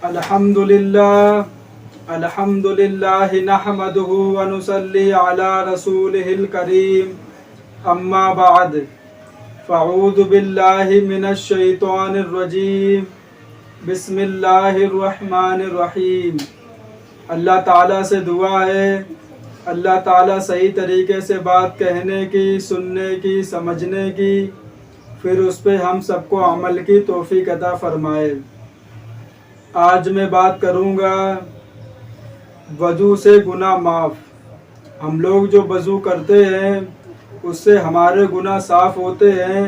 الحمدللہ نحمدہ ونصلی علی رسولہ الکریم اما بعد فاعوذ باللہ من الشیطان الرجیم بسم اللہ الرحمن الرحیم۔ اللہ تعالیٰ سے دعا ہے اللہ تعالیٰ صحیح طریقے سے بات کہنے کی، سننے کی، سمجھنے کی، پھر اس پہ ہم سب کو عمل کی توفیق عطا فرمائے۔ آج میں بات کروں گا وضو سے گناہ معاف۔ ہم لوگ جو وضو کرتے ہیں اس سے ہمارے گناہ صاف ہوتے ہیں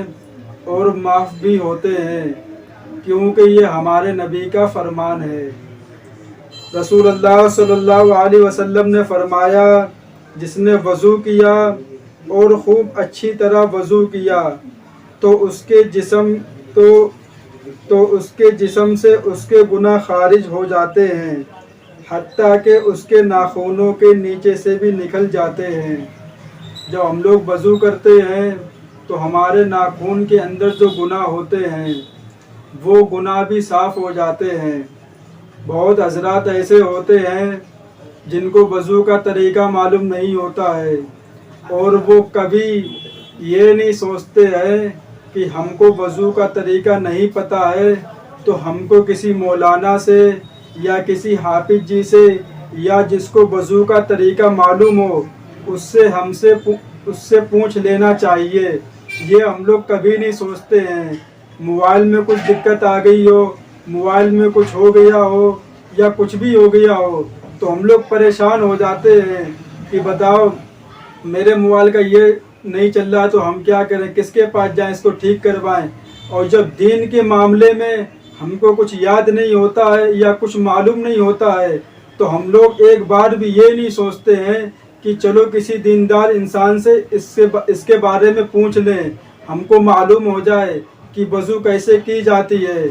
اور معاف بھی ہوتے ہیں، کیونکہ یہ ہمارے نبی کا فرمان ہے۔ رسول اللہ صلی اللہ علیہ وسلم نے فرمایا، جس نے وضو کیا اور خوب اچھی طرح وضو کیا تو اس کے جسم سے اس کے گناہ خارج ہو جاتے ہیں، حتیٰ کہ اس کے ناخنوں کے نیچے سے بھی نکل جاتے ہیں۔ جب ہم لوگ وضو کرتے ہیں تو ہمارے ناخن کے اندر جو گناہ ہوتے ہیں وہ گناہ بھی صاف ہو جاتے ہیں۔ بہت حضرات ایسے ہوتے ہیں جن کو وضو کا طریقہ معلوم نہیں ہوتا ہے، اور وہ کبھی یہ نہیں سوچتے ہیں کہ ہم کو وضو کا طریقہ نہیں پتہ ہے تو ہم کو کسی مولانا سے یا کسی حافظ جی سے یا جس کو وضو کا طریقہ معلوم ہو اس سے پوچھ لینا چاہیے۔ یہ ہم لوگ کبھی نہیں سوچتے ہیں۔ موبائل میں کچھ دقت آ گئی ہو، موبائل میں کچھ ہو گیا ہو یا کچھ بھی ہو گیا ہو تو ہم لوگ پریشان ہو جاتے ہیں کہ بتاؤ میرے موبائل کا یہ نہیں چل رہا تو ہم کیا کریں، کس کے پاس جائیں، اس کو ٹھیک کروائیں۔ اور جب دین کے معاملے میں ہم کو کچھ یاد نہیں ہوتا ہے یا کچھ معلوم نہیں ہوتا ہے تو ہم لوگ ایک بار بھی یہ نہیں سوچتے ہیں کہ چلو کسی دیندار انسان سے اس کے بارے میں پوچھ لیں، ہم کو معلوم ہو جائے کہ وضو کیسے کی جاتی ہے،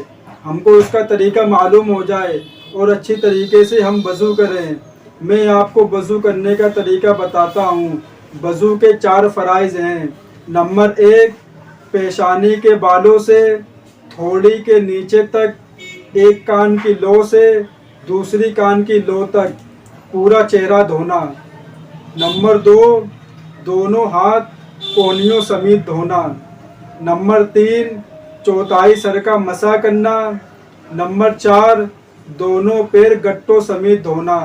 ہم کو اس کا طریقہ معلوم ہو جائے اور اچھی طریقے سے ہم وضو کریں۔ میں آپ کو وضو کرنے کا طریقہ بتاتا ہوں۔ وضو کے 4 فرائض ہیں۔ نمبر 1، پیشانی کے بالوں سے تھوڑی کے نیچے تک، ایک کان کی لو سے دوسری کان کی لو تک پورا چہرہ دھونا۔ نمبر 2، دونوں ہاتھ کونیوں سمیت دھونا۔ نمبر 3، چوتھائی سر کا مسح کرنا۔ نمبر 4، دونوں پیر گٹوں سمیت دھونا۔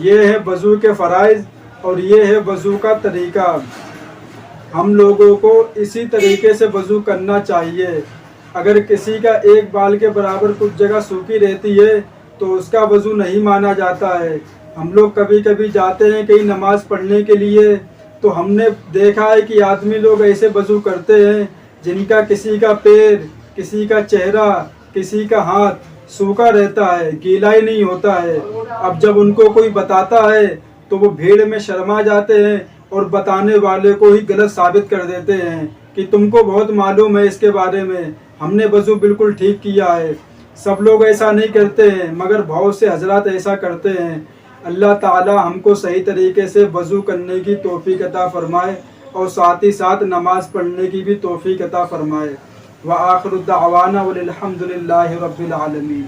یہ ہے وضو کے فرائض اور یہ ہے وضو کا طریقہ۔ ہم لوگوں کو اسی طریقے سے وضو کرنا چاہیے۔ اگر کسی کا ایک بال کے برابر کچھ جگہ سوکھی رہتی ہے تو اس کا وضو نہیں مانا جاتا ہے۔ ہم لوگ کبھی کبھی جاتے ہیں کہیں نماز پڑھنے کے لیے تو ہم نے دیکھا ہے کہ آدمی لوگ ایسے وضو کرتے ہیں جن کا کسی کا پیر، کسی کا چہرہ، کسی کا ہاتھ سوکھا رہتا ہے، گیلا ہی نہیں ہوتا ہے۔ اب جب ان کو کوئی بتاتا ہے تو وہ بھیڑ میں شرما جاتے ہیں اور بتانے والے کو ہی غلط ثابت کر دیتے ہیں کہ تم کو بہت معلوم ہے اس کے بارے میں، ہم نے وضو بالکل ٹھیک کیا ہے۔ سب لوگ ایسا نہیں کرتے ہیں مگر بہت سے حضرات ایسا کرتے ہیں۔ اللہ تعالی ہم کو صحیح طریقے سے وضو کرنے کی توفیق عطا فرمائے اور ساتھ ہی ساتھ نماز پڑھنے کی بھی توفیق عطا فرمائے۔ وآخر دعوانا والحمد للہ رب العالمین۔